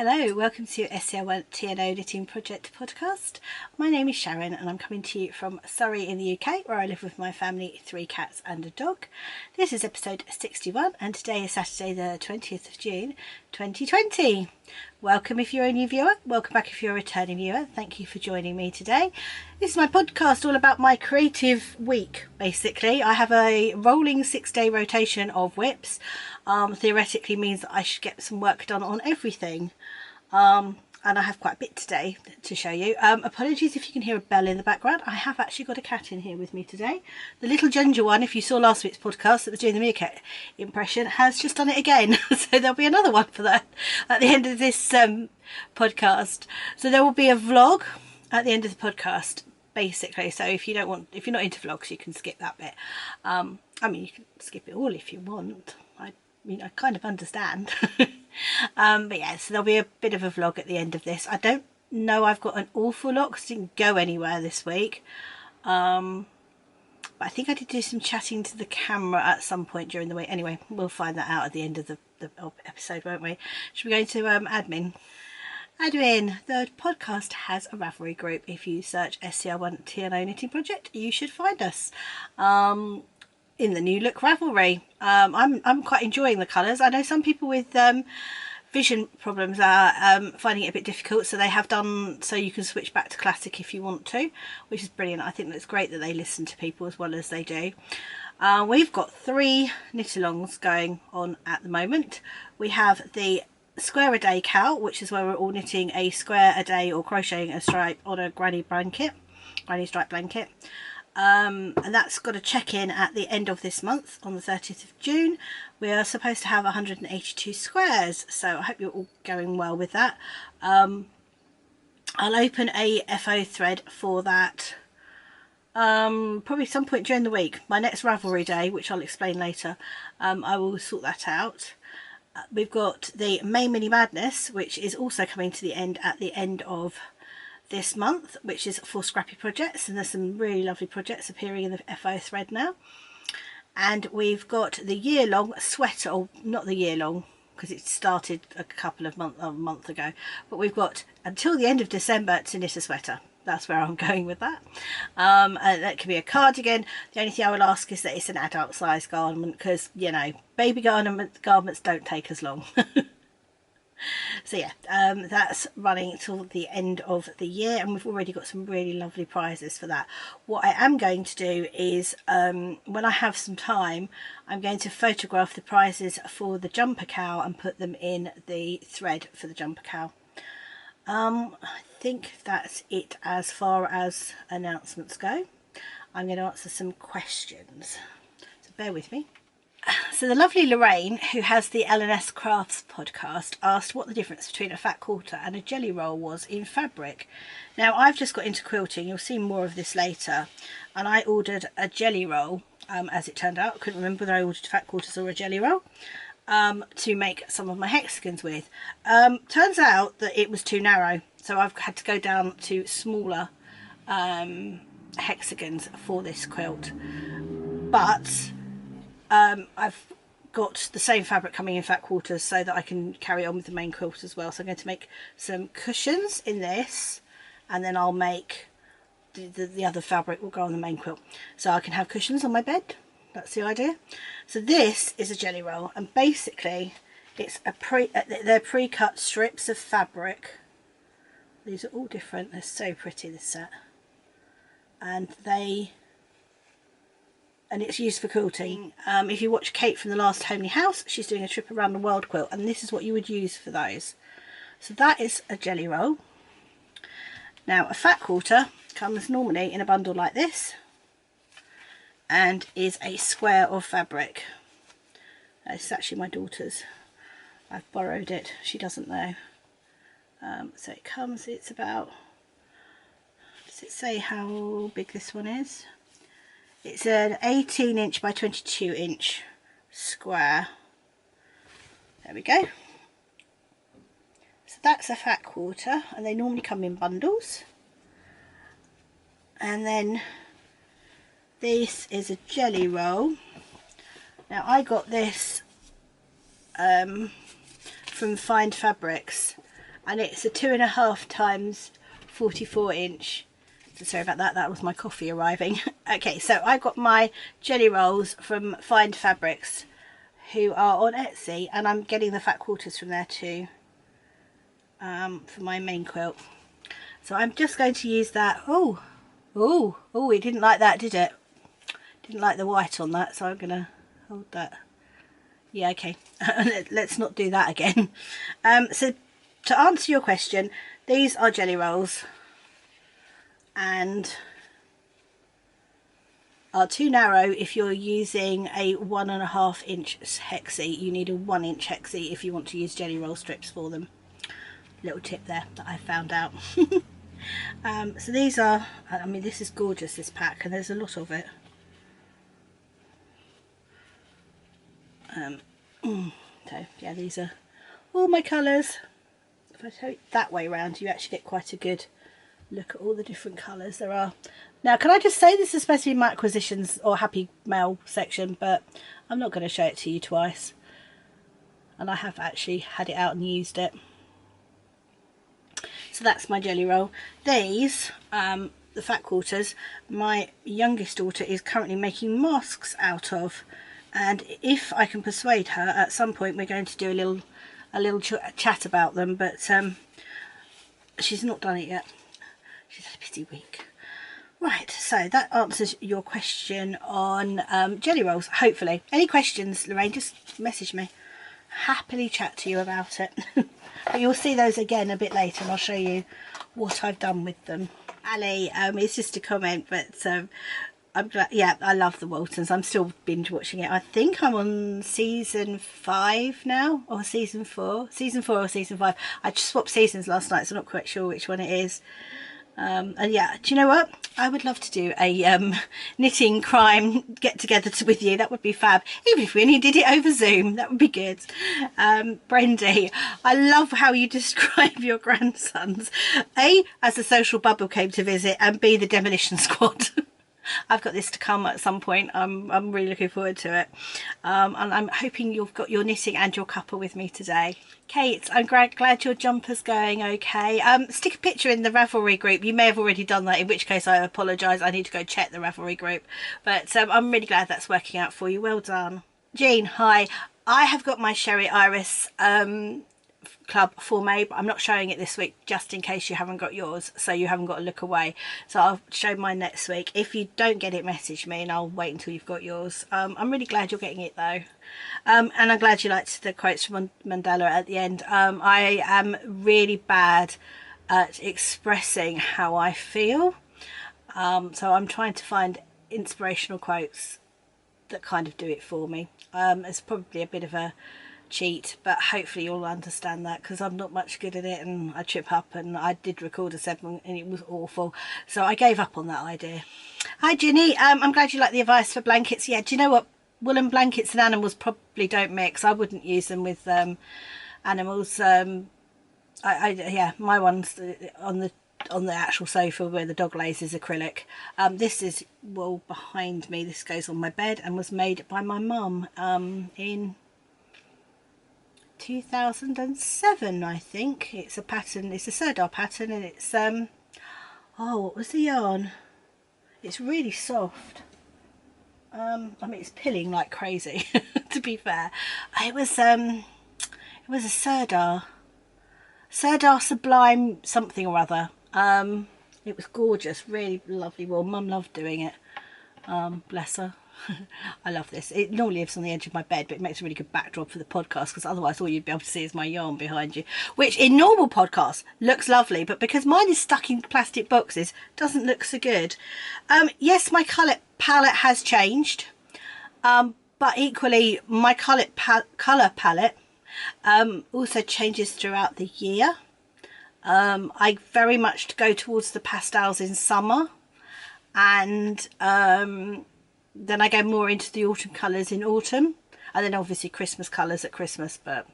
Hello, welcome to Scr1tno Knitting Project podcast. My name is Sharon and I'm coming to you from Surrey in the UK, where I live with my family, 3 cats and a dog. This is episode 61 and today is Saturday the 20th of June 2020. Welcome if you're a new viewer, welcome back if you're a returning viewer. Thank you for joining me today. This is my podcast all about my creative week, basically. I have a rolling 6-day rotation of whips. Theoretically means that I should get some work done on everything. And I have quite a bit today to show you. Apologies if you can hear a bell in the background. I have actually got a cat in here with me today. The little ginger one, if you saw last week's podcast that was doing the meerkat impression, has just done it again. So there'll be another one for that at the end of this podcast. So there will be a vlog at the end of the podcast, basically. So if you're not into vlogs, you can skip that bit. I mean, you can skip it all if you want. I kind of understand. But yeah, so there'll be a bit of a vlog at the end of this. I don't know I've got an awful lot because I didn't go anywhere this week. But I think I did do some chatting to the camera at some point during the week. Anyway, we'll find that out at the end of the episode, won't we? Should we go to admin? Admin, the podcast has a Ravelry group. If you search Scr1tno Knitting Project, you should find us. In the new look Ravelry. I'm quite enjoying the colours. I know some people with vision problems are finding it a bit difficult, so they have done so you can switch back to classic if you want to, which is brilliant. I think that's great that they listen to people as well as they do. We've got 3 knit-alongs going on at the moment. We have the square a day cowl, which is where we're all knitting a square a day or crocheting a stripe on a granny stripe blanket. And that's got a check-in at the end of this month on the 30th of June. We are supposed to have 182 squares, so I hope you're all going well with that. I'll open a FO thread for that probably some point during the week. My next Ravelry day, which I'll explain later, I will sort that out. We've got the May Mini Madness, which is also coming to the end at the end of this month, which is for scrappy projects, and there's some really lovely projects appearing in the FO thread now. And we've got the year-long sweater, or not the year-long because it started a month ago, but we've got until the end of December to knit a sweater. That's where I'm going with that. And that could be a cardigan. The only thing I will ask is that it's an adult size garment, because you know, baby garments don't take as long. So yeah, that's running till the end of the year, and we've already got some really lovely prizes for that. What I am going to do is, when I have some time, I'm going to photograph the prizes for the jumper cowl and put them in the thread for the jumper cowl. I think that's it as far as announcements go. I'm going to answer some questions, so bear with me. So the lovely Lorraine, who has the L&S Crafts podcast, asked what the difference between a fat quarter and a jelly roll was in fabric. Now, I've just got into quilting, you'll see more of this later, and I ordered a jelly roll, as it turned out. I couldn't remember whether I ordered fat quarters or a jelly roll, to make some of my hexagons with. Turns out that it was too narrow, so I've had to go down to smaller hexagons for this quilt. But I've got the same fabric coming in fat quarters so that I can carry on with the main quilt as well. So I'm going to make some cushions in this, and then I'll make the other fabric will go on the main quilt, so I can have cushions on my bed. That's the idea. So this is a jelly roll, and basically it's they're pre-cut strips of fabric. These are all different. They're so pretty, this set, and it's used for quilting. If you watch Kate from the last Homely House, she's doing a trip around the world quilt, and this is what you would use for those. So that is a jelly roll. Now a fat quarter comes normally in a bundle like this and is a square of fabric. This is actually my daughter's. I've borrowed it, she doesn't know. So it comes, it's about, does it say how big this one is? It's an 18" by 22" square. There we go. So that's a fat quarter, and they normally come in bundles. And then this is a jelly roll. Now I got this from Find Fabrics, and it's a 2.5 times 44 inch. So sorry about that, that was my coffee arriving. Okay, so I got my jelly rolls from Find Fabrics, who are on Etsy, and I'm getting the fat quarters from there too, for my main quilt. So I'm just going to use that. Oh, it didn't like that, did it? Didn't like the white on that, so I'm going to hold that. Yeah, okay. Let's not do that again. So to answer your question, these are jelly rolls and are too narrow if you're using a 1.5 inch hexie. You need a 1 inch hexie if you want to use jelly roll strips for them. Little tip there that I found out. So these are, I mean, this is gorgeous, this pack, and there's a lot of it. So yeah, these are all my colours. If I turn it that way around, you actually get quite a good look at all the different colours there are. Now, can I just say, this is supposed to be my acquisitions or happy mail section, but I'm not going to show it to you twice, and I have actually had it out and used it. So that's my jelly roll. These, the fat quarters, my youngest daughter is currently making masks out of, and if I can persuade her, at some point we're going to do a little chat about them, but she's not done it yet. She's had a busy week. Right, so that answers your question on jelly rolls, hopefully. Any questions, Lorraine, just message me. Happily chat to you about it. But you'll see those again a bit later, and I'll show you what I've done with them. Ali, it's just a comment, but I'm glad. Yeah, I love the Waltons. I'm still binge watching it. I think I'm on season 5 now, or season 4 or season 5. I just swapped seasons last night, so I'm not quite sure which one it is. And yeah, do you know what? I would love to do a knitting crime get together with you. That would be fab. Even if we only did it over Zoom, that would be good. Brendy, I love how you describe your grandsons. A, as the social bubble came to visit, and B, the demolition squad. I've got this to come at some point. I'm really looking forward to it, and I'm hoping you've got your knitting and your cuppa with me today. Kate, I'm glad your jumper's going okay. Stick a picture in the Ravelry group. You may have already done that, in which case I apologise. I need to go check the Ravelry group, but I'm really glad that's working out for you. Well done. Jean, hi. I have got my Sherry Iris club for May, but I'm not showing it this week just in case you haven't got yours, so you haven't got to look away. So I'll show mine next week. If you don't get it, message me and I'll wait until you've got yours. I'm really glad you're getting it though, and I'm glad you liked the quotes from Mandela at the end. I am really bad at expressing how I feel, so I'm trying to find inspirational quotes that kind of do it for me. It's probably a bit of a cheat, but hopefully you'll understand that, because I'm not much good at it and I trip up, and I did record a segment and it was awful, so I gave up on that idea. Hi Ginny, I'm glad you like the advice for blankets. Yeah, do you know what, woolen blankets and animals probably don't mix. I wouldn't use them with animals. Yeah, my one's on the actual sofa where the dog lays is acrylic. This is wool behind me. This goes on my bed and was made by my mum in 2007, I think. It's a pattern, it's a Serdar pattern, and it's oh, what was the yarn? It's really soft. I mean, it's pilling like crazy to be fair. It was a Serdar Sublime something or other. It was gorgeous, really lovely wool. Mum loved doing it. Bless her. I love this. It normally lives on the edge of my bed, but it makes a really good backdrop for the podcast, because otherwise all you'd be able to see is my yarn behind you, which in normal podcasts looks lovely, but because mine is stuck in plastic boxes, doesn't look so good. Yes, my colour palette has changed, but equally my colour palette also changes throughout the year. I very much go towards the pastels in summer, and then I go more into the autumn colours in autumn, and then obviously Christmas colours at Christmas. But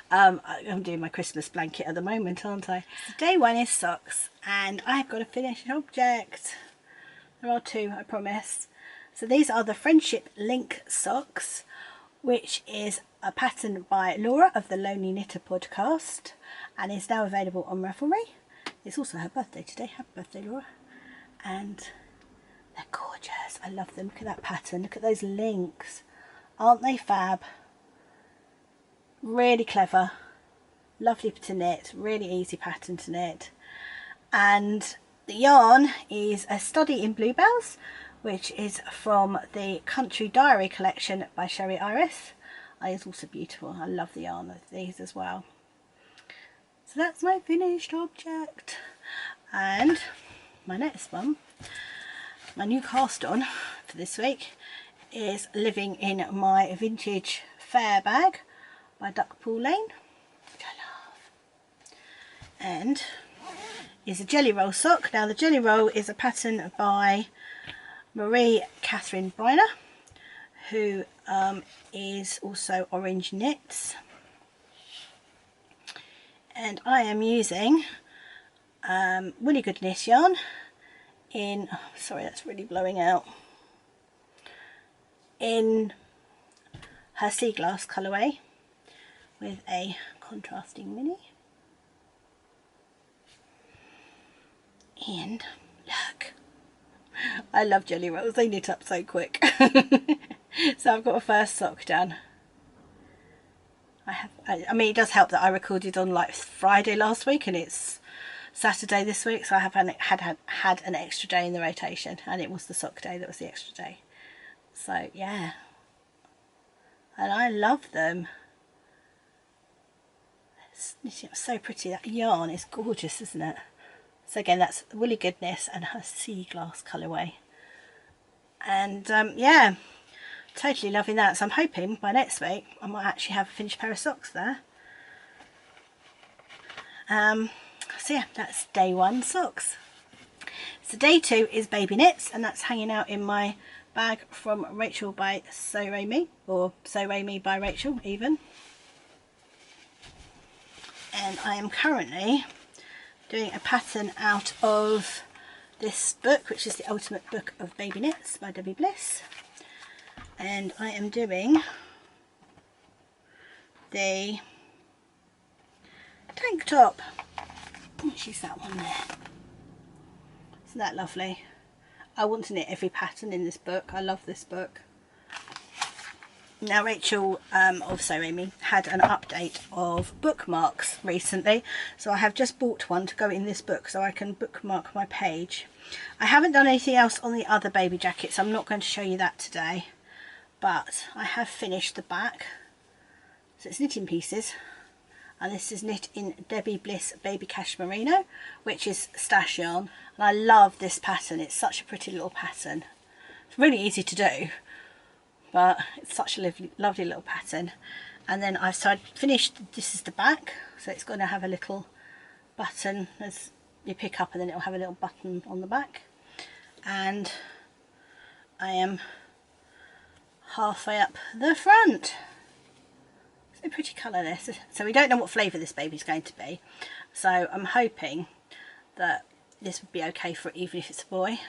I'm doing my Christmas blanket at the moment, aren't I? So day 1 is socks, and I've got a finished object. There are 2, I promise. So these are the Friendship Link socks. which is a pattern by Laura of the Lonely Knitter podcast and is now available on Ravelry. It's also her birthday today. Happy birthday, Laura. And they're gorgeous. I love them. Look at that pattern. Look at those links. Aren't they fab? Really clever. Lovely to knit. Really easy pattern to knit. And the yarn is a study in Bluebells, which is from the Country Diary collection by Sherry Iris. It's also beautiful. I love the yarn of these as well. So that's my finished object. And my next one, my new cast on for this week, is living in my vintage fair bag by Duckpool Lane, which I love. And is a jelly roll sock. Now the jelly roll is a pattern by Marie Catherine Briner, who is also Orange Knits. And I am using Woolly Goodness yarn in, oh, sorry that's really blowing out, in her sea glass colourway with a contrasting mini. And look, I love jelly rolls, they knit up so quick. So I've got a first sock done. I mean, it does help that I recorded on like Friday last week and it's Saturday this week, so I have had an extra day in the rotation, and it was the sock day that was the extra day. So yeah, and I love them. It's knitting up so pretty. That yarn is gorgeous, isn't it? So again, that's Woolly Goodness and her sea glass colourway. And yeah, totally loving that. So I'm hoping by next week I might actually have a finished pair of socks there. So yeah, that's day one socks. So day two is baby knits, and that's hanging out in my bag from Rachel by So Raimi, or So Raimi by Rachel even. And I am currently doing a pattern out of this book, which is the Ultimate Book of Baby Knits by Debbie Bliss. And I am doing the tank top, which is that one there. Isn't that lovely? I want to knit every pattern in this book. I love this book. Now Rachel of So Raimi had an update of bookmarks recently, so I have just bought one to go in this book so I can bookmark my page. I haven't done anything else on the other baby jackets. I'm not going to show you that today, but I have finished the back. So it's knit in pieces, and this is knit in Debbie Bliss Baby Cashmerino, which is stash yarn, and I love this pattern. It's such a pretty little pattern. It's really easy to do, but it's such a lovely little pattern. And then I've finished, this is the back, so it's going to have a little button as you pick up, and then it'll have a little button on the back. And I am halfway up the front. It's a pretty colour this. So we don't know what flavour this baby's going to be, so I'm hoping that this would be okay for it, even if it's a boy.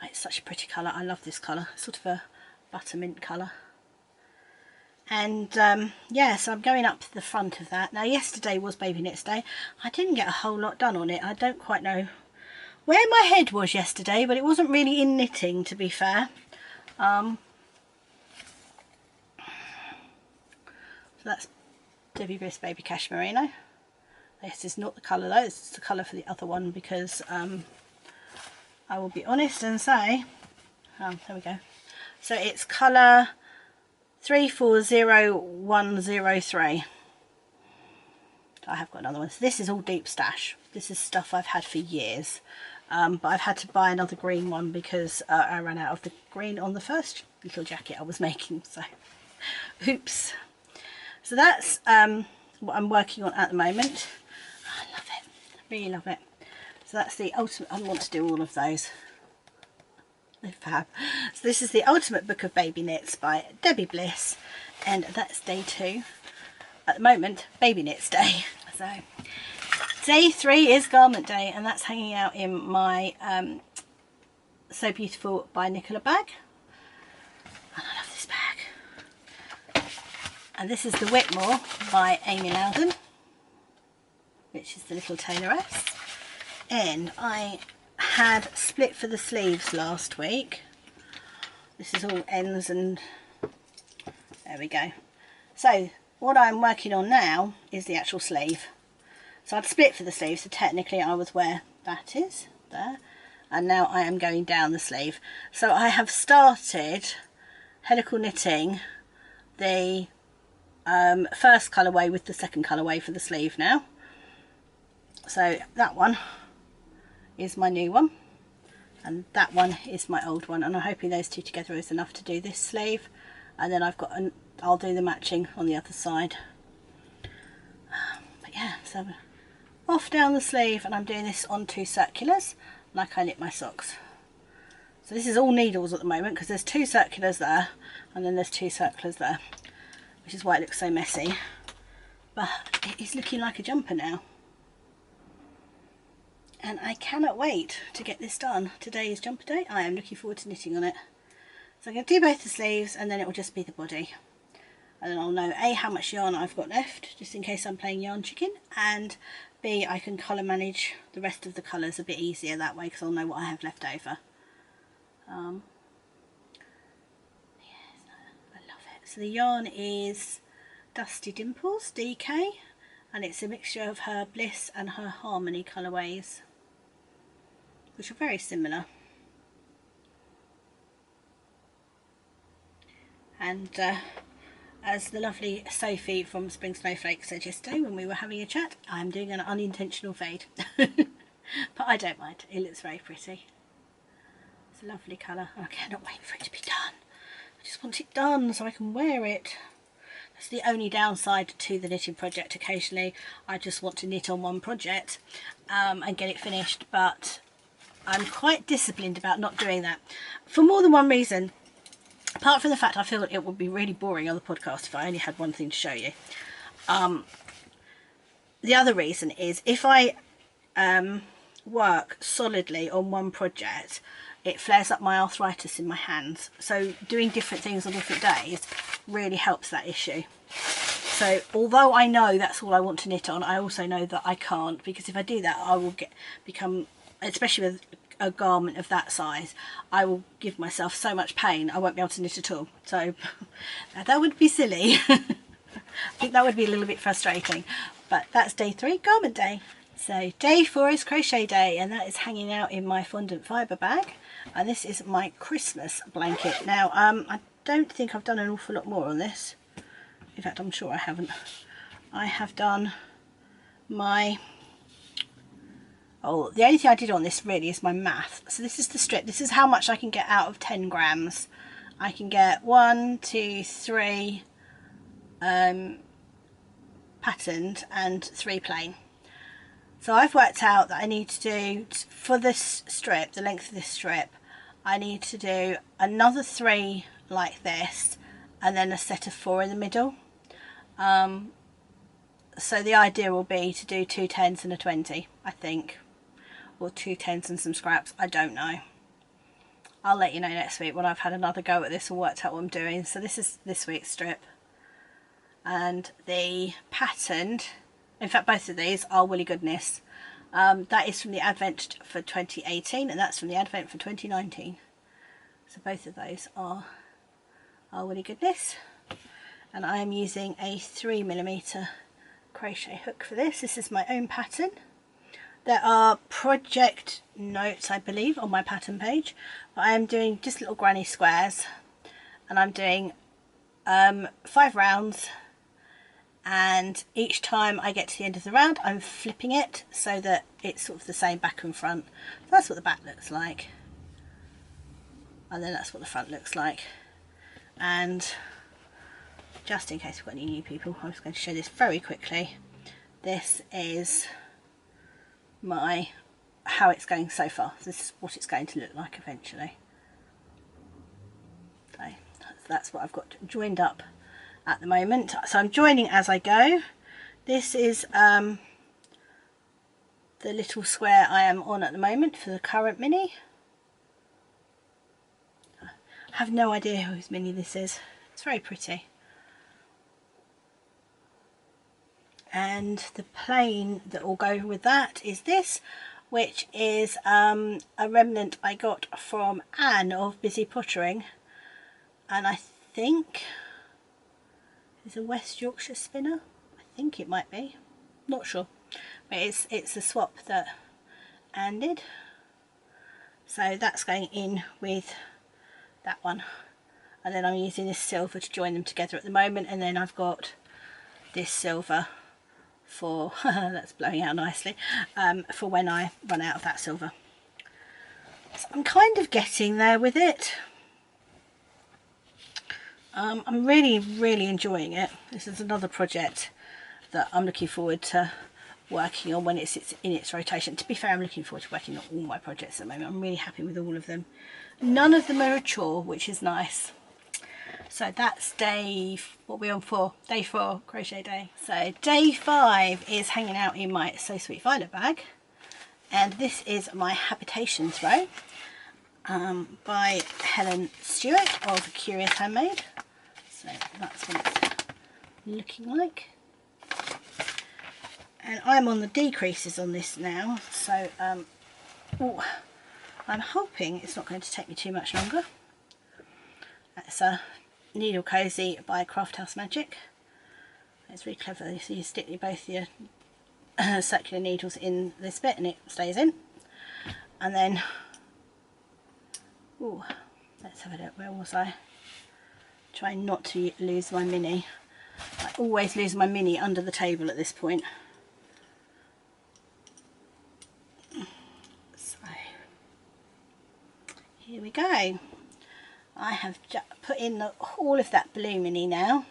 It's such a pretty colour. I love this colour. Sort of a buttermint colour. And yeah, so I'm going up to the front of that. Now yesterday was Baby Knits Day. I didn't get a whole lot done on it. I don't quite know where my head was yesterday, but it wasn't really in knitting, to be fair. So that's Debbie Bliss Baby Cashmerino. This is not the colour though, it's the colour for the other one, because I will be honest and say, oh, there we go. So it's colour 340103. I have got another one. So this is all deep stash. This is stuff I've had for years. But I've had to buy another green one because I ran out of the green on the first little jacket I was making. So, oops. So that's what I'm working on at the moment. I love it. Really love it. So that's the ultimate. I want to do all of those. They're fab. So this is the Ultimate Book of Baby Knits by Debbie Bliss, and that's day 2. At the moment, Baby Knits Day. So day 3 is Garment Day, and that's hanging out in my So Beautiful by Nicola bag, And this is the Whitmore by Amy Loudon, which is the little tailoress. And I had split for the sleeves last week. This is all ends, and there we go. So what I'm working on now is the actual sleeve. So I'd split for the sleeve, so technically I was where that is, there, and now I am going down the sleeve. So I have started helical knitting the first colourway with the second colourway for the sleeve now. So that one is my new one, and that one is my old one, and I'm hoping those two together is enough to do this sleeve, and then I'll do the matching on the other side. But yeah, so off down the sleeve, and I'm doing this on 2 circulars like I knit my socks. So this is all needles at the moment because there's 2 circulars there and then there's 2 circulars there, which is why it looks so messy, but it is looking like a jumper now. And I cannot wait to get this done. Today is jumper day. I am looking forward to knitting on it. So I'm going to do both the sleeves, and then it will just be the body. And then I'll know A, how much yarn I've got left, just in case I'm playing yarn chicken, and B, I can colour manage the rest of the colours a bit easier that way, because I'll know what I have left over. Yes, I love it. So the yarn is Dusty Dimples, DK, and it's a mixture of her Bliss and her Harmony colourways, which are very similar. And as the lovely Sophie from Spring Snowflake said yesterday when we were having a chat, I'm doing an unintentional fade. But I don't mind, it looks very pretty. It's a lovely colour. I cannot wait for it to be done. I just want it done so I can wear it. That's the only downside to the knitting project. Occasionally I just want to knit on one project and get it finished, but I'm quite disciplined about not doing that for more than one reason. Apart from the fact I feel that it would be really boring on the podcast if I only had one thing to show you. The other reason is if I work solidly on one project, it flares up my arthritis in my hands. So doing different things on different days really helps that issue. So although I know that's all I want to knit on, I also know that I can't, because if I do that I will become, especially with a garment of that size, I will give myself so much pain I won't be able to knit at all. So that would be silly. I think that would be a little bit frustrating. But that's day 3, garment day. So day 4 is crochet day, and that is hanging out in my fondant fibre bag, and this is my Christmas blanket. Now I don't think I've done an awful lot more on this. In fact, I'm sure I haven't. I have done my the only thing I did on this really is my math. So this is the strip. This is how much I can get out of 10 grams. I can get 1, 2, 3 patterned and 3 plain. So I've worked out that I need to do, for this strip, the length of this strip, I need to do another 3 like this, and then a set of 4 in the middle. So the idea will be to do 2 10s and a 20, I think. Or 2 10s and some scraps, I don't know. I'll let you know next week when I've had another go at this and worked out what I'm doing. So this is this week's strip. And the patterned, in fact both of these are Woolly Goodness. That is from the Advent for 2018, and that's from the Advent for 2019. So both of those are Woolly Goodness. And I am using a 3mm crochet hook for this. This is my own pattern. There are project notes, I believe, on my pattern page, but I am doing just little granny squares, and I'm doing 5 rounds, and each time I get to the end of the round I'm flipping it so that it's sort of the same back and front. So that's what the back looks like, and then that's what the front looks like. And just in case we've got any new people, I'm just going to show this very quickly. This is how it's going so far. This is what it's going to look like eventually. So that's what I've got joined up at the moment. So I'm joining as I go. This is the little square I am on at the moment for the current mini. I have no idea whose mini this is. It's very pretty. and the plain that will go with that is this, which is a remnant I got from Anne of Busy Pottering, and I think it's a West Yorkshire spinner. I think it might be, not sure, but it's a swap that Anne did, so that's going in with that one. And then I'm using this silver to join them together at the moment, and then I've got this silver for that's blowing out nicely, for when I run out of that silver. So I'm kind of getting there with it. I'm really enjoying it. This is another project that I'm looking forward to working on when it's in its rotation. To be fair, I'm looking forward to working on all my projects at the moment. I'm really happy with all of them. None of them are a chore, which is nice. So that's day, what are we on for? Day 4, crochet day. So day 5 is hanging out in my So Sweet Violet bag. And this is my Habitations row by Helen Stewart of Curious Handmade. So that's what it's looking like. And I'm on the decreases on this now. So I'm hoping it's not going to take me too much longer. That's a Needle Cozy by Craft House Magic. It's really clever. So you stick both your circular needles in this bit and it stays in. And then, let's have a look. Where was I? Trying not to lose my mini. I always lose my mini under the table at this point. So here we go. I have put in all of that blue mini now.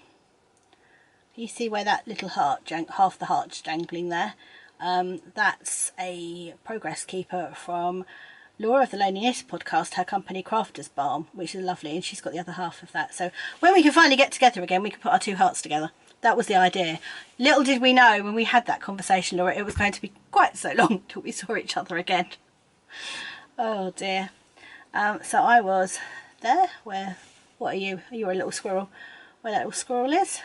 You see where that little heart, half the heart's dangling there? That's a progress keeper from Laura of the Loneliness podcast, her company Crafters Balm, which is lovely, and she's got the other half of that. So when we can finally get together again, we can put our 2 hearts together. That was the idea. Little did we know when we had that conversation, Laura, it was going to be quite so long till we saw each other again. Oh dear. So I was there, where, what are you? You're a little squirrel, where that little squirrel is,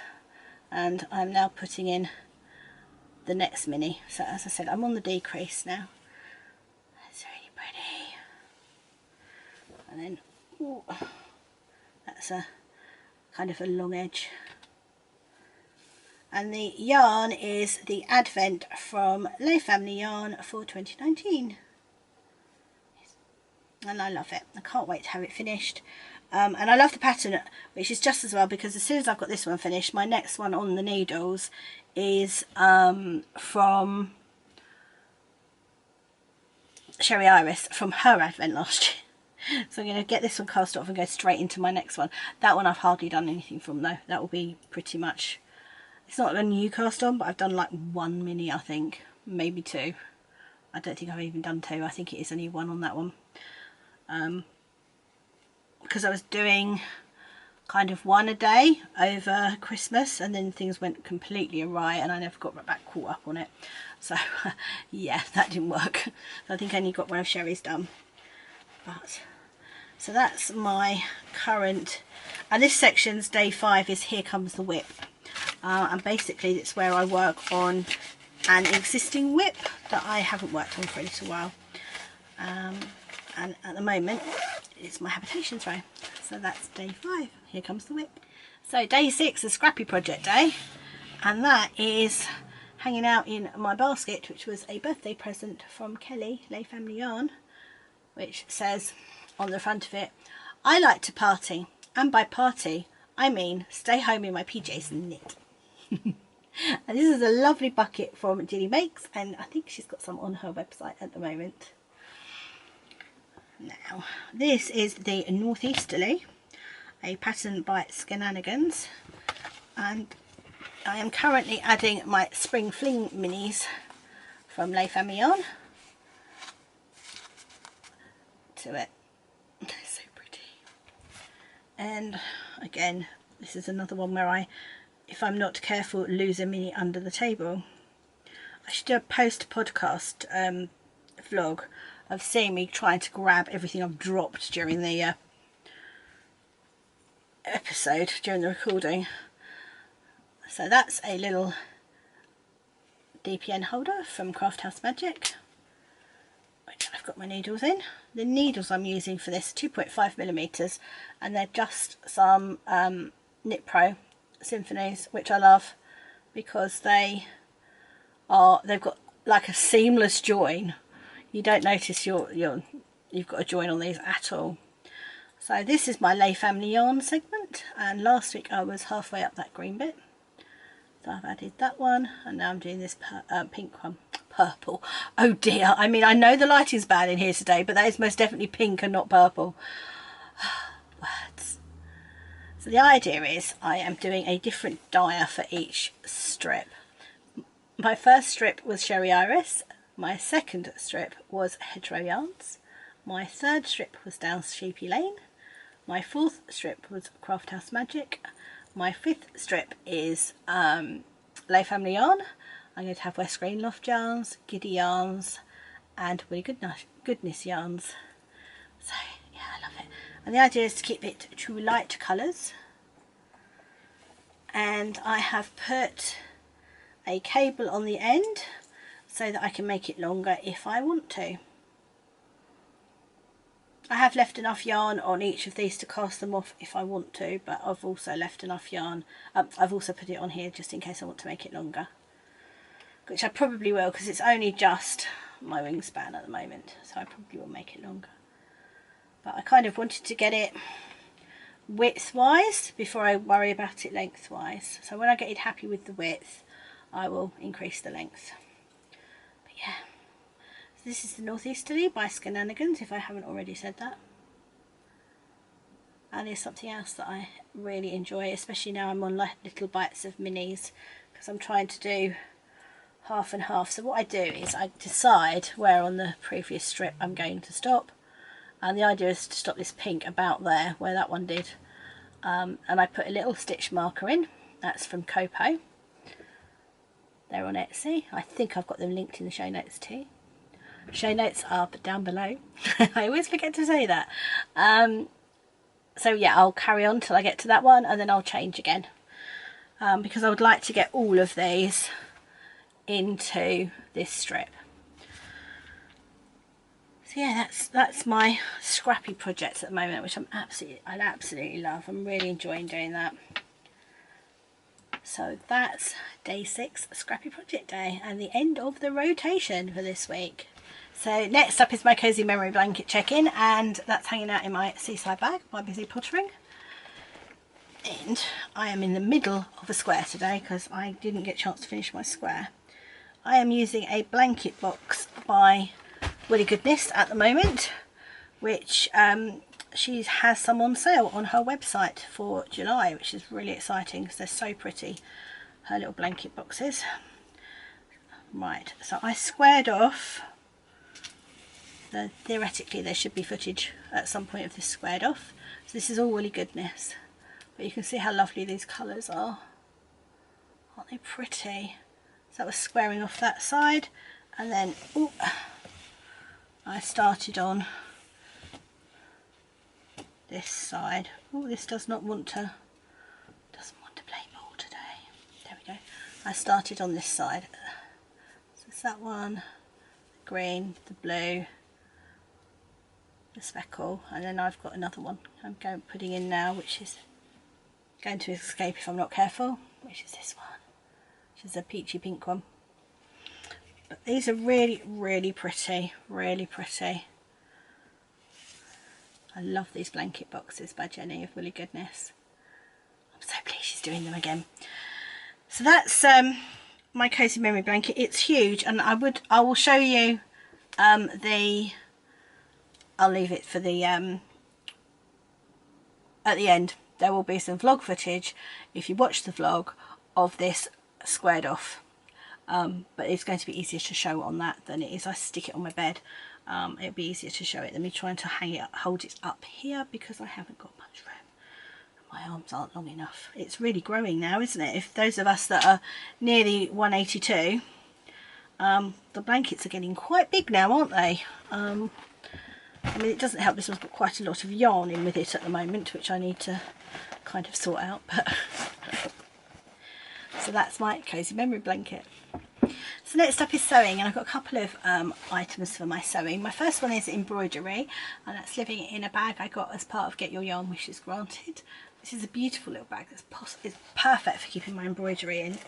and I'm now putting in the next mini. So as I said, I'm on the decrease now. That's really pretty. And then that's a kind of a long edge, and the yarn is the Advent from Lay Family Yarn for 2019. And I love it. I can't wait to have it finished. And I love the pattern, which is just as well, because as soon as I've got this one finished, my next one on the needles is from Sherry Iris, from her Advent last year. So I'm going to get this one cast off and go straight into my next one. That one I've hardly done anything from though. That will be pretty much, it's not a new cast on, but I've done like 1 mini, I think, maybe 2. I don't think I've even done 2. I think it is only 1 on that one. Because I was doing kind of 1 a day over Christmas, and then things went completely awry and I never got back caught up on it. So yeah, that didn't work. So I think I only got one of Sherry's done. But so that's my current, and this section's day 5 is Here Comes the Whip. And basically it's where I work on an existing whip that I haven't worked on for a little while. And at the moment it's my Habitations row. So that's day 5, Here Comes the Whip. So day 6 is Scrappy Project Day, and that is hanging out in my basket, which was a birthday present from Kelly, Lay Family Yarn, which says on the front of it, I like to party, and by party I mean stay home in my PJs and knit. And this is a lovely bucket from Ginny Makes, and I think she's got some on her website at the moment. Now, this is the Northeasterly, a pattern by Scr1tno, and I am currently adding my Spring Fling minis from Lay Family Yarn to it. They're so pretty. And again, this is another one where I, if I'm not careful, lose a mini under the table. I should do a post-podcast vlog of seeing me trying to grab everything I've dropped during the episode, during the recording. So that's a little DPN holder from Craft House Magic, which I've got my needles in. The needles I'm using for this are 2.5mm, and they're just some Knit Pro Symphonies, which I love because they've got like a seamless join. You don't notice you've got a join on these at all. So this is my Lay Family yarn segment, and last week I was halfway up that green bit. So I've added that one, and now I'm doing this pink one. Purple. Oh dear, I mean, I know the lighting's bad in here today, but that is most definitely pink and not purple. Words. So the idea is I am doing a different dyer for each strip. My first strip was Sherry Iris, my second strip was Hedgerow Yarns, my third strip was Down Sheepy Lane, my fourth strip was Craft House Magic, my fifth strip is Lay Family Yarn. I'm going to have West Green Loft yarns, Giddy yarns, and Woolly Goodness yarns. So yeah, I love it. And the idea is to keep it to light colours. And I have put a cable on the end so that I can make it longer if I want to. I have left enough yarn on each of these to cast them off if I want to, but I've also left enough yarn. I've also put it on here just in case I want to make it longer, which I probably will because it's only just my wingspan at the moment, so I probably will make it longer. But I kind of wanted to get it width-wise before I worry about it length-wise. So when I get it happy with the width, I will increase the length. But yeah. This is the Northeasterly by Scr1tno, if I haven't already said that. And it's something else that I really enjoy, especially now I'm on little bites of minis, because I'm trying to do half and half. So what I do is I decide where on the previous strip I'm going to stop, and the idea is to stop this pink about there where that one did, and I put a little stitch marker in. That's from Copo. They're on Etsy. I think I've got them linked in the show notes too. Show notes are down below. I always forget to say that. So yeah, I'll carry on till I get to that one, and then I'll change again, because I would like to get all of these into this strip. So yeah, that's my scrappy project at the moment, which I absolutely love. I'm really enjoying doing that. So that's day 6, Scrappy Project Day, and the end of the rotation for this week. So next up is my Cozy Memory Blanket check-in, and that's hanging out in my seaside bag, my busy pottering. And I am in the middle of a square today because I didn't get a chance to finish my square. I am using a blanket box by Woolly Goodness at the moment, which she has some on sale on her website for July, which is really exciting because they're so pretty, her little blanket boxes. Right, so I squared off. Theoretically there should be footage at some point of this squared off. So this is all Woolly Goodness, but you can see how lovely these colours are. Aren't they pretty? So that was squaring off that side, and then ooh, I started on this side. Oh, this doesn't want to play ball today. There we go. I started on this side. So it's that one, the green, the blue, the speckle, and then I've got another one I'm putting in now, which is going to escape if I'm not careful, which is this one, which is a peachy pink one. But these are really, really pretty, really pretty. I love these blanket boxes by Jenny of Woolly Goodness. I'm so pleased she's doing them again. So that's my Cozy Memory Blanket. It's huge, and I will show you I'll leave it for the at the end. There will be some vlog footage if you watch the vlog of this squared off, but it's going to be easier to show on that than it is I stick it on my bed. It'll be easier to show it than me trying to hold it up here, because I haven't got much room. My arms aren't long enough. It's really growing now, isn't it? If those of us that are nearly 182, the blankets are getting quite big now, aren't they? I mean, it doesn't help this one's got quite a lot of yarn in with it at the moment, which I need to kind of sort out. But so that's my Cozy Memory Blanket. So next up is sewing, and I've got a couple of items for my sewing. My first one is embroidery, and that's living in a bag I got as part of Get Your Yarn Wishes Granted. This is a beautiful little bag that's it's perfect for keeping my embroidery in.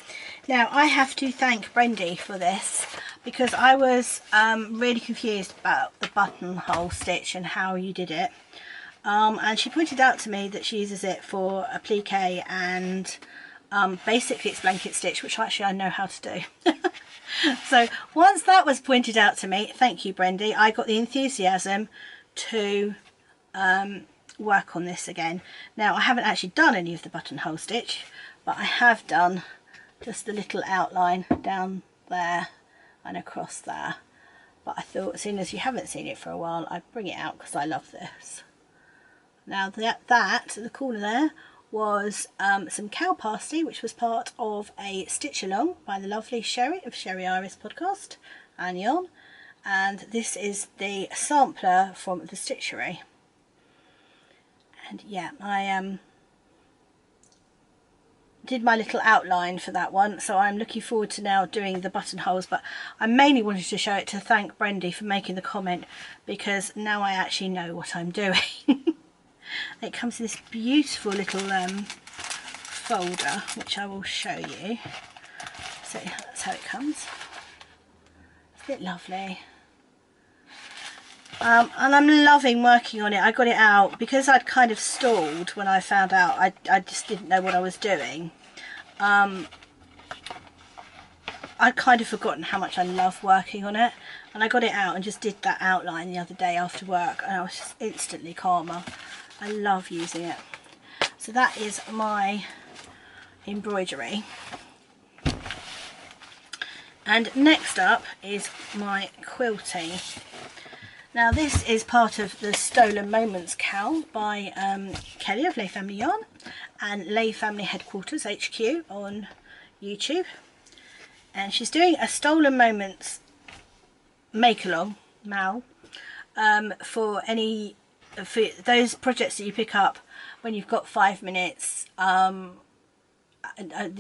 Now I have to thank Brendy for this, because I was really confused about the buttonhole stitch and how you did it. And she pointed out to me that she uses it for applique and basically it's blanket stitch, which actually I know how to do. So once that was pointed out to me, thank you Brendy, I got the enthusiasm to work on this again. Now I haven't actually done any of the buttonhole stitch, but I have done just a little outline down there and across there. But I thought, as soon as you haven't seen it for a while, I'd bring it out because I love this. Now the corner there was some cow pasty, which was part of a stitch along by the lovely Sherry of Sherry Iris podcast and yarn, and this is the sampler from the stitchery. And yeah, I did my little outline for that one, so I'm looking forward to now doing the buttonholes, but I mainly wanted to show it to thank Brendy for making the comment, because now I actually know what I'm doing. It comes in this beautiful little folder, which I will show you. So that's how it comes. Isn't it lovely? And I'm loving working on it. I got it out because I'd kind of stalled when I found out. I just didn't know what I was doing. I'd kind of forgotten how much I love working on it, and I got it out and just did that outline the other day after work, and I was just instantly calmer. I love using it. So that is my embroidery. And next up is my quilting. Now this is part of the Stolen Moments cowl by Kelly of Lay Family Yarn and Lay Family Headquarters HQ on YouTube. And she's doing a Stolen Moments make-along, Mal, for those projects that you pick up when you've got 5 minutes. The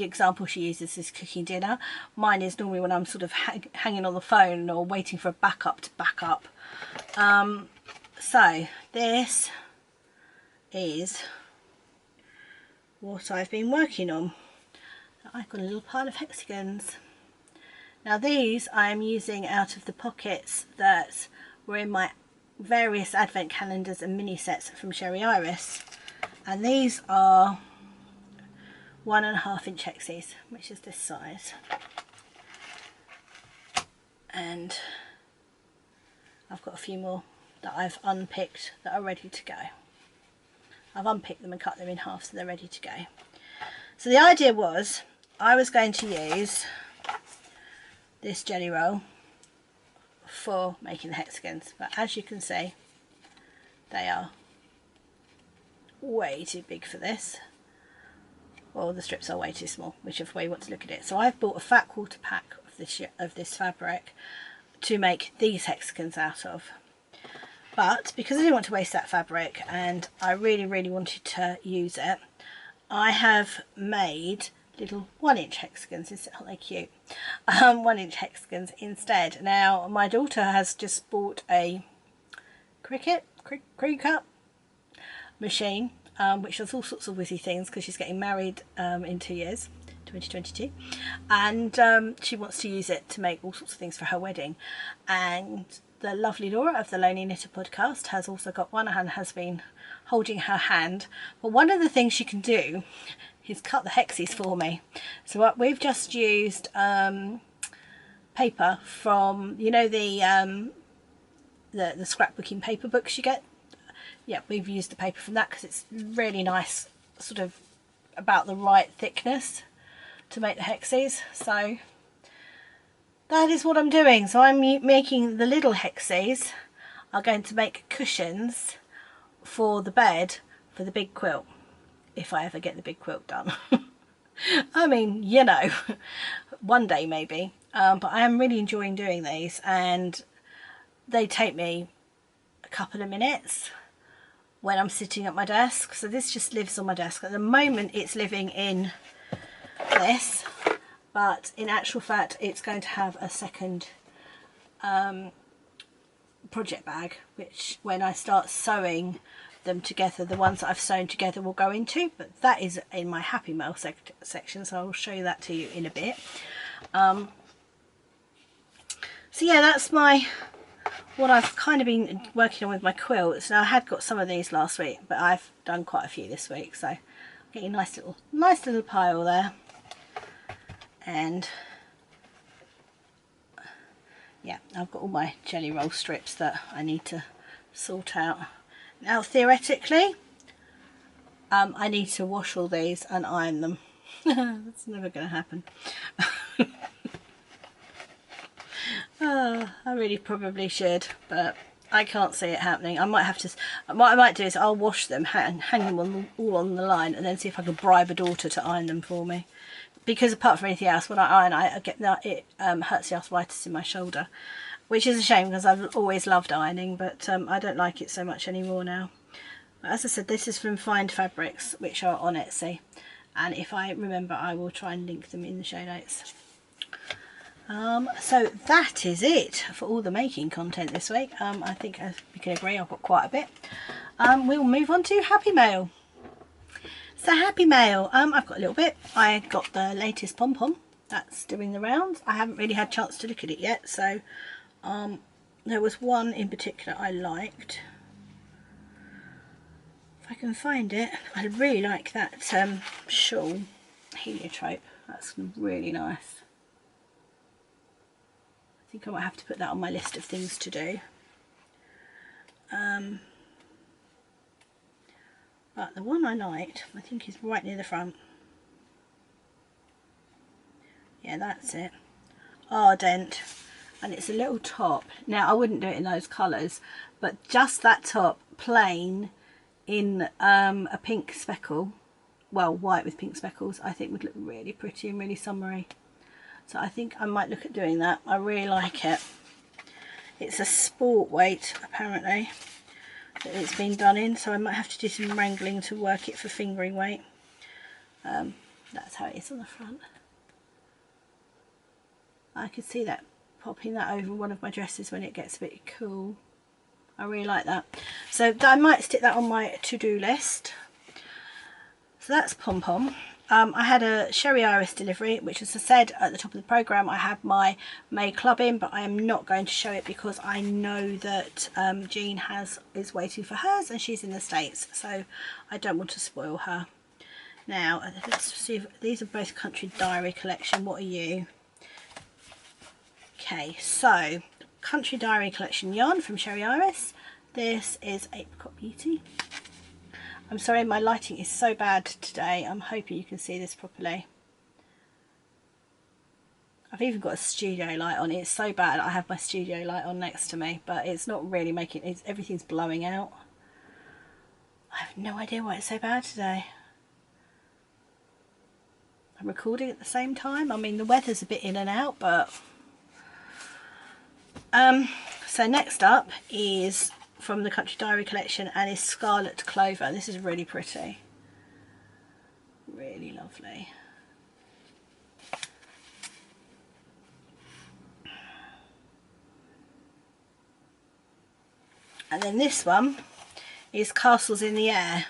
example she uses is cooking dinner. Mine is normally when I'm sort of hanging on the phone or waiting for a backup to back up. So this is what I've been working on. I've got a little pile of hexagons. Now these I am using out of the pockets that were in my various advent calendars and mini sets from Sherry Iris, and these are 1.5 inch hexies, which is this size, and I've got a few more that I've unpicked that are ready to go. I've unpicked them and cut them in half so they're ready to go. So the idea was I was going to use this jelly roll for making the hexagons, but as you can see they are way too big for this, or the strips are way too small, whichever way you want to look at it. So I've bought a fat quarter pack of this fabric to make these hexagons out of, but because I didn't want to waste that fabric and I really wanted to use it, I have made little 1 inch hexagons. Aren't they cute? 1 inch hexagons instead. Now my daughter has just bought a Cricut machine, which does all sorts of whizzy things because she's getting married in 2 years, 2022, and she wants to use it to make all sorts of things for her wedding. And the lovely Laura of the Lonely Knitter podcast has also got one and has been holding her hand. But one of the things she can do is cut the hexies for me. So we've just used paper from, you know, the scrapbooking paper books you get. Yeah, we've used the paper from that because it's really nice, sort of about the right thickness to make the hexies. So that is what I'm doing. So I'm making the little hexies are going to make cushions for the bed for the big quilt, if I ever get the big quilt done. I mean, you know, one day maybe, but I am really enjoying doing these, and they take me a couple of minutes when I'm sitting at my desk. So this just lives on my desk at the moment. It's living in this, but in actual fact it's going to have a second project bag, which when I start sewing them together, the ones that I've sewn together will go into, but that is in my Happy Mail section, so I'll show that to you in a bit. So yeah, that's what I've kind of been working on with my quilts. Now I had got some of these last week, but I've done quite a few this week, so getting a nice little pile there. And yeah, I've got all my jelly roll strips that I need to sort out. Now theoretically, I need to wash all these and iron them. That's never going to happen. Oh, I really probably should, but I can't see it happening. I might have to. What I might do is I'll wash them, hang them all on the line, and then see if I can bribe a daughter to iron them for me. Because apart from anything else, when I iron, I get that it hurts the arthritis in my shoulder, which is a shame because I've always loved ironing, but I don't like it so much anymore now. But as I said, this is from Find Fabrics, which are on Etsy, and if I remember, I will try and link them in the show notes. So that is it for all the making content this week. I think we can agree I've got quite a bit. We'll move on to Happy Mail. So Happy Mail, I've got a little bit. I got the latest pom-pom that's doing the rounds. I haven't really had a chance to look at it yet, so there was one in particular I liked. If I can find it, I really like that shawl, heliotrope. That's really nice. I think I might have to put that on my list of things to do. But the one I liked, I think, is right near the front. Yeah, that's it. Ardent. And it's a little top. Now, I wouldn't do it in those colours, but just that top, plain, in a pink speckle, well, white with pink speckles, I think would look really pretty and really summery. So I think I might look at doing that. I really like it. It's a sport weight, apparently, that it's been done in, so I might have to do some wrangling to work it for fingering weight. That's how it is on the front. I could see that, popping that over one of my dresses when it gets a bit cool. I really like that. So I might stick that on my to-do list. So that's pom-pom. I had a Sherry Iris delivery, which, as I said at the top of the programme, I have my May club in, but I am not going to show it because I know that Jean is waiting for hers and she's in the States, so I don't want to spoil her. Now, let's see if these are both Country Diary collection. What are you? Okay, so Country Diary collection yarn from Sherry Iris. This is Apricot Beauty. I'm sorry, my lighting is so bad today. I'm hoping you can see this properly. I've even got a studio light on. It's so bad I have my studio light on next to me, but it's not really making it. Everything's blowing out. I have no idea why it's so bad today. I'm recording at the same time. I mean, the weather's a bit in and out, but so next up is from the Country Diary collection, and is Scarlet Clover. This is really pretty, really lovely. And then this one is Castles in the Air.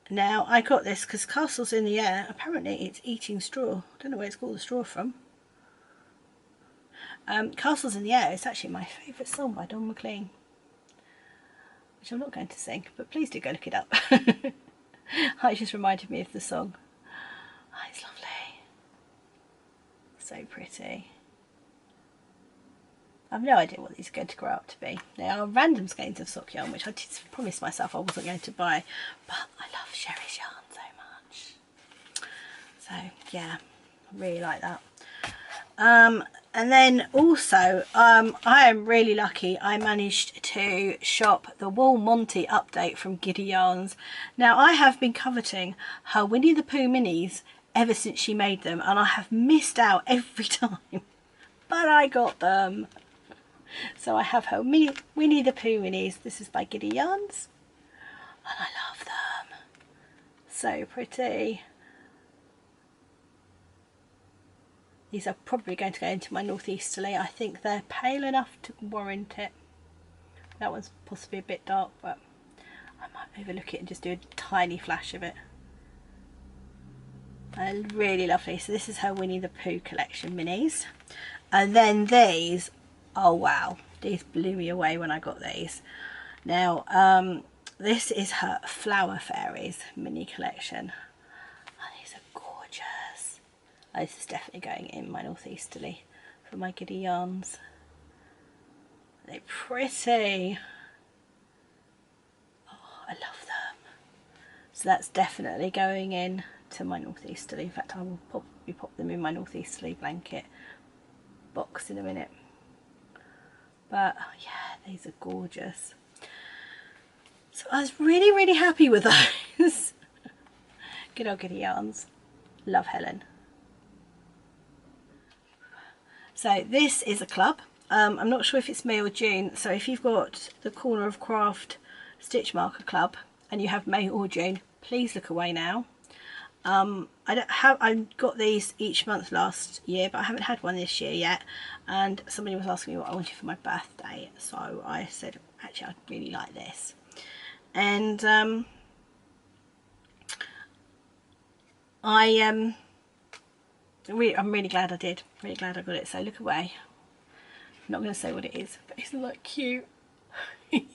Now I got this because Castles in the Air, apparently it's eating straw. I don't know where it's got the straw from. Castles in the Air is actually my favourite song by Don McLean, which I'm not going to sing, but please do go look it up. It just reminded me of the song. Oh, it's lovely. So pretty. I've no idea what these are going to grow up to be. They are random skeins of sock yarn, which I did promise myself I wasn't going to buy, but I love Sherry's yarn so much. So yeah, I really like that. And then also, I am really lucky. I managed to shop the Wool Monty update from Giddy Yarns. Now, I have been coveting her Winnie the Pooh minis ever since she made them, and I have missed out every time, but I got them. So I have her Winnie the Pooh minis. This is by Giddy Yarns, and I love them. So pretty. These are probably going to go into my northeasterly. I think they're pale enough to warrant it. That one's possibly a bit dark, but I might overlook it and just do a tiny flash of it. Really lovely. So this is her Winnie the Pooh collection minis. And then these, oh wow, these blew me away when I got these. Now, this is her Flower Fairies mini collection. Oh, these are gorgeous. Oh, this is definitely going in my northeasterly for my giddy yarns. They're pretty. Oh, I love them. So that's definitely going in to my northeasterly. In fact, I will probably pop them in my northeasterly blanket box in a minute. But yeah, these are gorgeous. So I was really happy with those. Good old giddy yarns. Love Helen. So this is a club. I'm not sure if it's May or June, so if you've got the Corner of Craft Stitch Marker Club and you have May or June, please look away now. I got these each month last year, but I haven't had one this year yet, and somebody was asking me what I wanted for my birthday, so I said actually I'd really like this. And I'm really glad I did. Really glad I got it. So look away. I'm not going to say what it is, but isn't that cute? I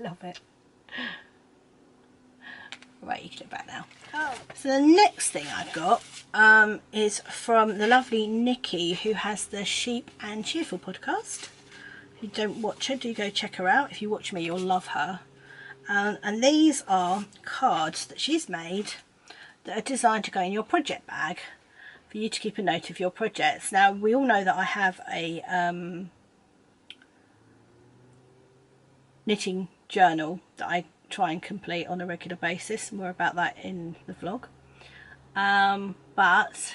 love it. Right, you can look back now. Oh. So the next thing I've got is from the lovely Nikki, who has the Sheep and Cheerful podcast. If you don't watch her, do go check her out. If you watch me, you'll love her. And these are cards that she's made that are designed to go in your project bag for you to keep a note of your projects. Now, we all know that I have a knitting journal that I try and complete on a regular basis. More about that in the vlog. But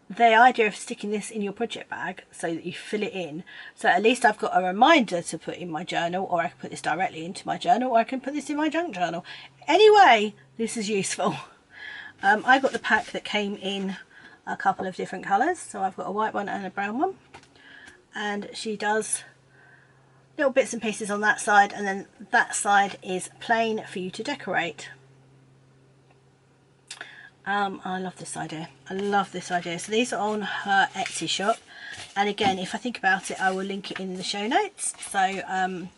the idea of sticking this in your project bag so that you fill it in, so at least I've got a reminder to put in my journal, or I can put this directly into my journal, or I can put this in my junk journal. Anyway, this is useful. I got the pack that came in a couple of different colours, so I've got a white one and a brown one, and she does little bits and pieces on that side, and then that side is plain for you to decorate. I love this idea. I love this idea. So these are on her Etsy shop, and again, if I think about it, I will link it in the show notes. So I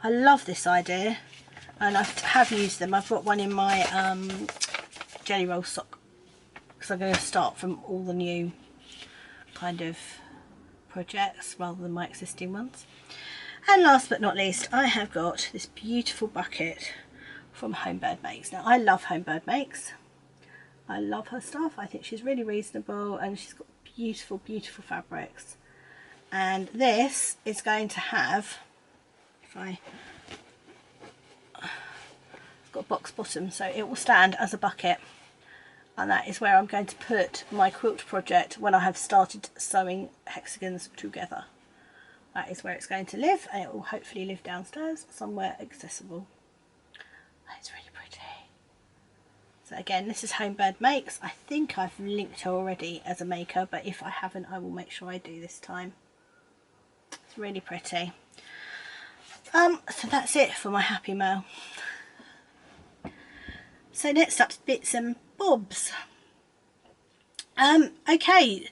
love this idea, and I have used them. I've got one in my jelly roll sock, because I'm going to start from all the new kind of projects rather than my existing ones. And last but not least, I have got this beautiful bucket from Homebird Makes. Now, I love Homebird Makes. I love her stuff. I think she's really reasonable, and she's got beautiful fabrics. And this is going to have, it's got a box bottom, so it will stand as a bucket, and that is where I'm going to put my quilt project when I have started sewing hexagons together. That is where it's going to live, and it will hopefully live downstairs somewhere accessible. It's really pretty. So again, this is Homebird Makes. I think I've linked her already as a maker, but if I haven't, I will make sure I do this time. It's really pretty. So that's it for my happy mail. So next up, bits and bobs. Okay,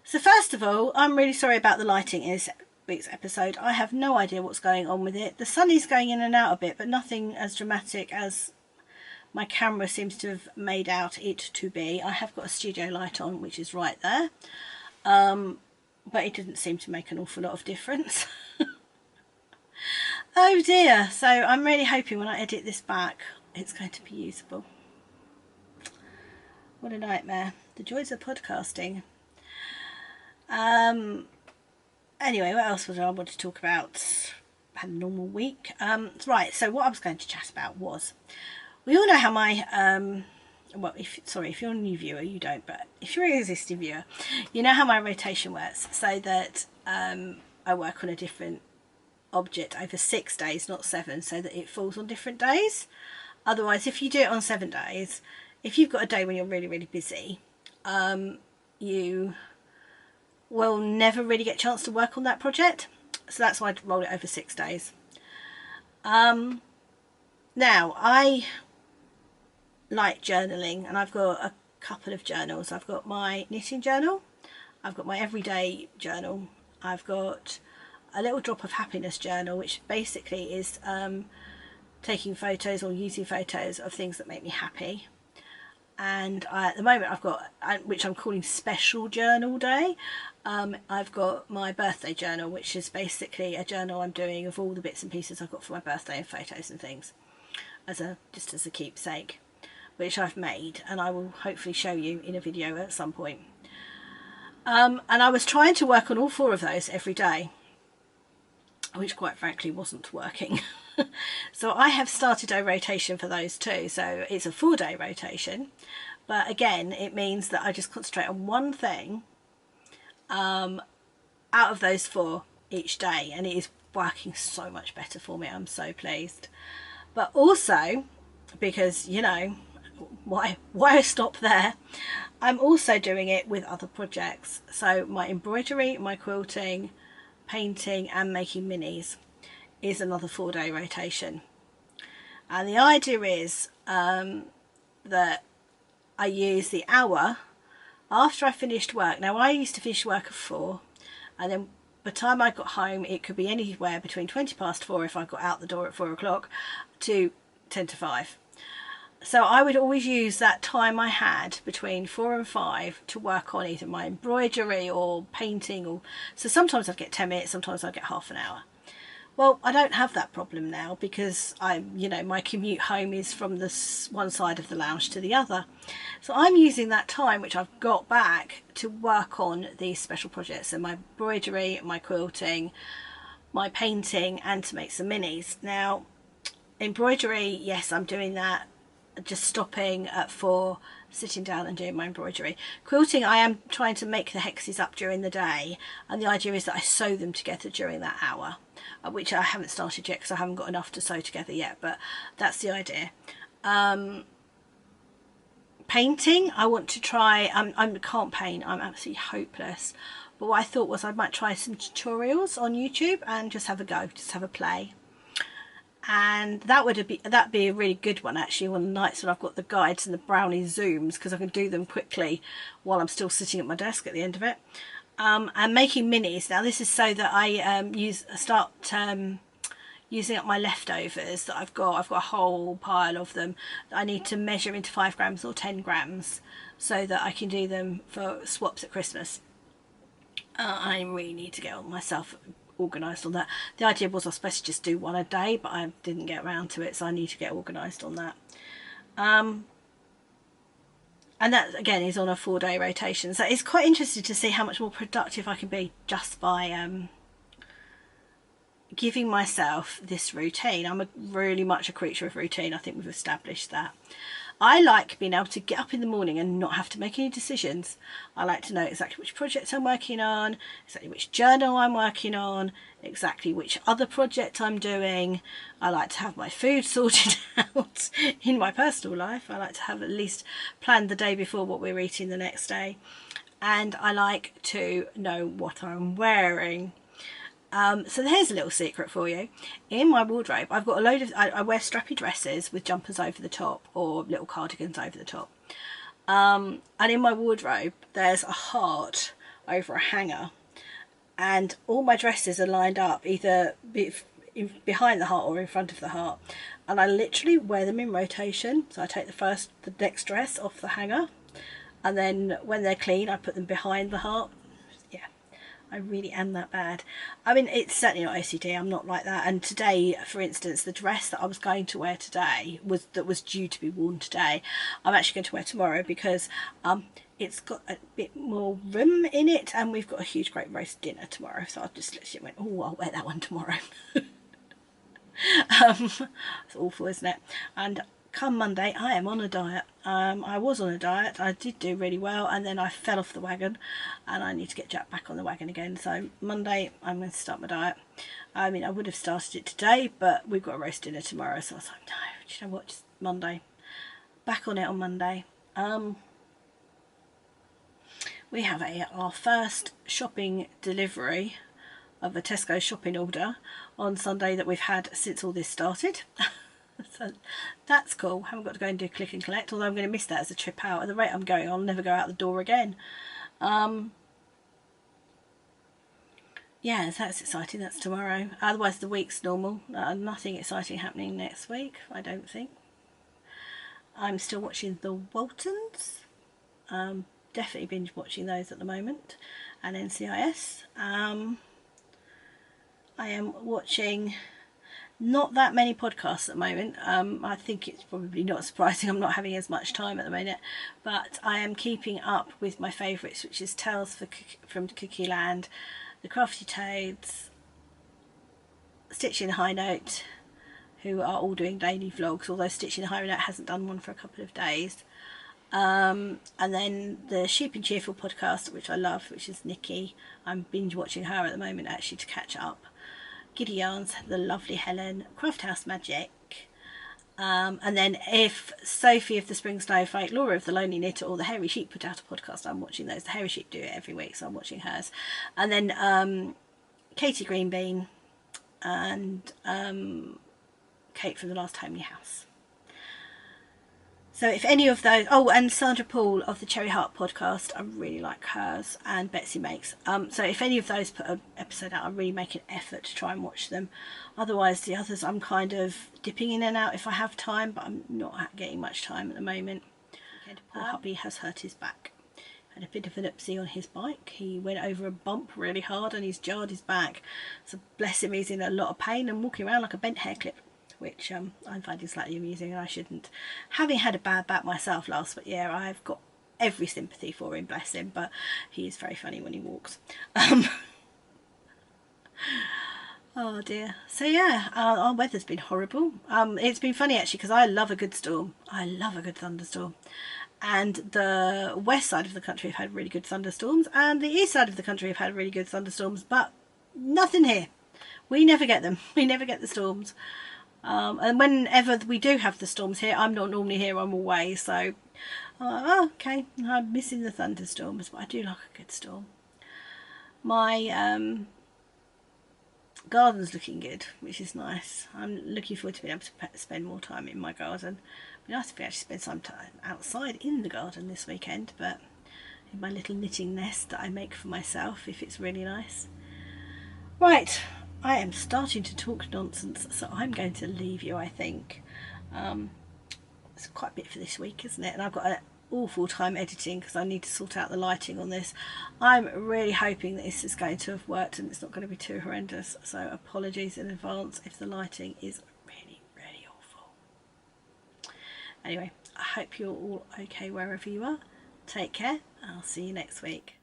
so first of all, I'm really sorry about the lighting in this week's episode. I have no idea what's going on with it. The sun is going in and out a bit, but nothing as dramatic as my camera seems to have made out it to be. I have got a studio light on, which is right there, but it didn't seem to make an awful lot of difference. Oh dear. So I'm really hoping when I edit this back, it's going to be usable. What a nightmare. The joys of podcasting. Anyway, what else was I want to talk about? Had a normal week. Right, so what I was going to chat about was, we all know how my, well, if you're a new viewer, you don't, but if you're an existing viewer, you know how my rotation works, so that I work on a different object over 6 days, not 7, so that it falls on different days. Otherwise, if you do it on 7 days, if you've got a day when you're really, really busy, you will never really get a chance to work on that project. So that's why I roll it over 6 days. Now, I like journaling, and I've got a couple of journals. I've got my knitting journal, I've got my everyday journal, I've got a little drop of happiness journal, which basically is taking photos or using photos of things that make me happy. And at the moment I've got, which I'm calling special journal day, I've got my birthday journal, which is basically a journal I'm doing of all the bits and pieces I've got for my birthday and photos and things, just as a keepsake, which I've made, and I will hopefully show you in a video at some point. And I was trying to work on all 4 of those every day, which quite frankly wasn't working. So I have started a rotation for those too. So it's a 4-day rotation, but again, it means that I just concentrate on one thing out of those 4 each day, and it is working so much better for me. I'm so pleased. But also, because, you know, why stop there, I'm also doing it with other projects. So my embroidery, my quilting, painting and making minis is another 4-day rotation. And the idea is that I use the hour after I finished work. Now, I used to finish work at 4, and then by the time I got home it could be anywhere between 20 past 4 if I got out the door at 4 o'clock to 10 to 5. So I would always use that time I had between 4 and 5 to work on either my embroidery or painting, or so sometimes I'd get 10 minutes, sometimes I'd get half an hour. Well, I don't have that problem now, because my commute home is from this one side of the lounge to the other. So I'm using that time which I've got back to work on these special projects, and my embroidery, my quilting, my painting, and to make some minis. Now, embroidery, yes, I'm doing that, just stopping at 4, sitting down and doing my embroidery. Quilting, I am trying to make the hexes up during the day, and the idea is that I sew them together during that hour, which I haven't started yet because I haven't got enough to sew together yet, but that's the idea. Painting, I want to try, I can't paint, I'm absolutely hopeless, but what I thought was I might try some tutorials on YouTube and just have a go, just have a play. And that'd be a really good one actually on the nights when I've got the guides and the brownie zooms, because I can do them quickly while I'm still sitting at my desk at the end of it. And making minis, now this is so that I start using up my leftovers that I've got a whole pile of them that I need to measure into 5 grams or 10 grams so that I can do them for swaps at Christmas. I really need to get myself organised on that. The idea was I was supposed to just do one a day, but I didn't get around to it, so I need to get organised on that. And that again is on a 4-day rotation, so it's quite interesting to see how much more productive I can be just by giving myself this routine. I'm really much a creature of routine. I think we've established that. I like being able to get up in the morning and not have to make any decisions. I like to know exactly which project I'm working on, exactly which journal I'm working on, exactly which other project I'm doing. I like to have my food sorted out in my personal life. I like to have at least planned the day before what we're eating the next day. And I like to know what I'm wearing. So there's a little secret for you. In my wardrobe, I've got a load of, I wear strappy dresses with jumpers over the top or little cardigans over the top. And in my wardrobe, there's a heart over a hanger. And all my dresses are lined up either behind the heart or in front of the heart. And I literally wear them in rotation. So I take the next dress off the hanger. And then when they're clean, I put them behind the heart. I really am that bad. I mean, it's certainly not OCD, I'm not like that. And today, for instance, the dress that I was going to wear today was due to be worn today, I'm actually going to wear tomorrow, because it's got a bit more room in it, and we've got a huge great roast dinner tomorrow, so I just literally went, oh, I'll wear that one tomorrow. It's awful, isn't it? And come Monday, I am on a diet. I was on a diet, I did do really well, and then I fell off the wagon, and I need to get Jack back on the wagon again. So Monday, I'm going to start my diet. I mean, I would have started it today, but we've got a roast dinner tomorrow, so I was like, no, do you know what, just Monday. Back on it on Monday. We have our first shopping delivery of a Tesco shopping order on Sunday that we've had since all this started. So that's cool. Haven't got to go and do click and collect, although I'm going to miss that as a trip out. At the rate I'm going, I'll never go out the door again. Yeah, so that's exciting. That's tomorrow. Otherwise the week's normal. Nothing exciting happening next week, I don't think. I'm still watching The Waltons. Definitely binge watching those at the moment. And NCIS. I am watching not that many podcasts at the moment. I think it's probably not surprising I'm not having as much time at the minute, but I am keeping up with my favourites, which is Tales from Cookie Land, The Crafty Toads, Stitch in a High Note, who are all doing daily vlogs, although Stitch in a High Note hasn't done one for a couple of days. And then the Sheep and Cheerful podcast, which I love, which is Nikki. I'm binge watching her at the moment actually to catch up. Giddy Yarns, The Lovely Helen, Craft House Magic, and then if Sophie of the Spring Snowflake, Laura of the Lonely Knitter, or the Hairy Sheep put out a podcast, I'm watching those. The Hairy Sheep do it every week, so I'm watching hers. And then Katie Greenbean and Kate from The Last Homely House. So if any of those, oh, and Sandra Paul of the Cherry Heart podcast, I really like hers, and Betsy Makes. So if any of those put an episode out, I really make an effort to try and watch them. Otherwise, the others I'm kind of dipping in and out if I have time, but I'm not getting much time at the moment. Poor hubby has hurt his back. Had a bit of an upsie on his bike. He went over a bump really hard and he's jarred his back. So bless him, he's in a lot of pain and walking around like a bent hair clip, which I'm finding slightly amusing, and I shouldn't. Having had a bad back myself last year, I've got every sympathy for him, bless him, but he is very funny when he walks. Oh dear. So yeah, our weather's been horrible. It's been funny actually, because I love a good storm. I love a good thunderstorm. And the west side of the country have had really good thunderstorms, and the east side of the country have had really good thunderstorms, but nothing here. We never get them. We never get the storms. And whenever we do have the storms here, I'm not normally here, I'm away, so oh, okay, I'm missing the thunderstorms, but I do like a good storm. My garden's looking good, which is nice. I'm looking forward to being able to spend more time in my garden. It'd be nice if we actually spend some time outside in the garden this weekend, but in my little knitting nest that I make for myself, if it's really nice. Right, I am starting to talk nonsense, so I'm going to leave you, I think. It's quite a bit for this week, isn't it? And I've got an awful time editing because I need to sort out the lighting on this. I'm really hoping that this is going to have worked and it's not going to be too horrendous, so apologies in advance if the lighting is really, really awful. Anyway, I hope you're all okay wherever you are. Take care, I'll see you next week.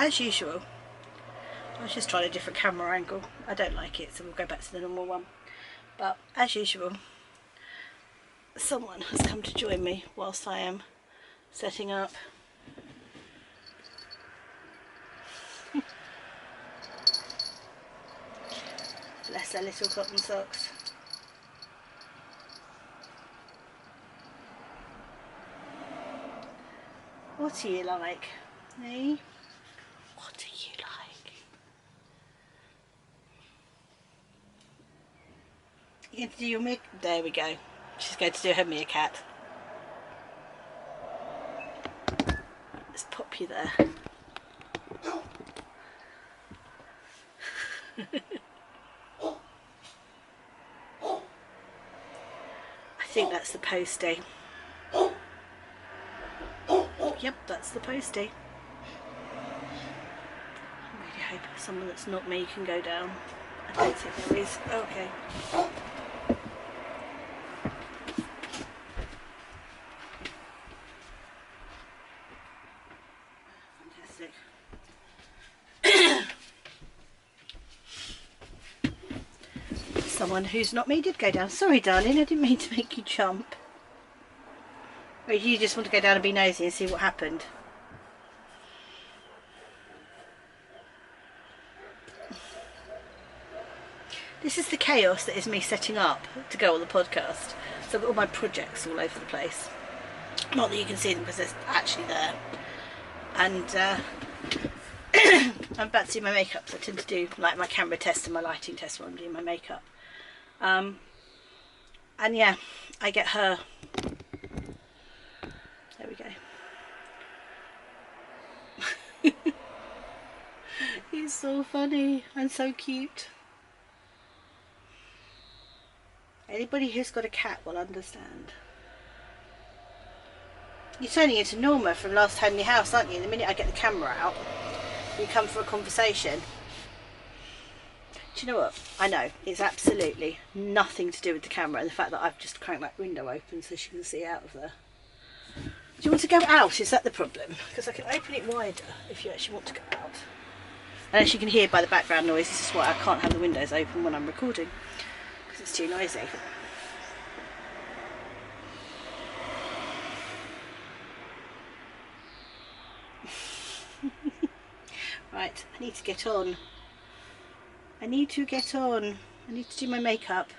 as usual, I was just trying a different camera angle. I don't like it, so we'll go back to the normal one. But as usual, someone has come to join me whilst I am setting up. Bless their little cotton socks. What are you like? Eh? What are you like? You going to do your There we go. She's going to do her meerkat. Let's pop you there. I think that's the postie. Yep, that's the postie. I really hope someone that's not me can go down. I don't think there is. Okay. Fantastic. Someone who's not me did go down. Sorry darling, I didn't mean to make you jump. Or you just want to go down and be nosy and see what happened? This is the chaos that is me setting up to go on the podcast. So I've got all my projects all over the place. Not that you can see them because they're actually there. And I'm about to do my makeup, so I tend to do like my camera test and my lighting test while I'm doing my makeup. And yeah, I get her. There we go. He's so funny and so cute. Anybody who's got a cat will understand. You're turning into Norma from Last Home in Your House, aren't you? The minute I get the camera out, you come for a conversation. Do you know what? I know, it's absolutely nothing to do with the camera and the fact that I've just cranked that window open so she can see out of there. Do you want to go out? Is that the problem? Because I can open it wider if you actually want to go out. And as you can hear by the background noise, this is why I can't have the windows open when I'm recording. Because it's too noisy. Right, I need to get on. I need to do my makeup.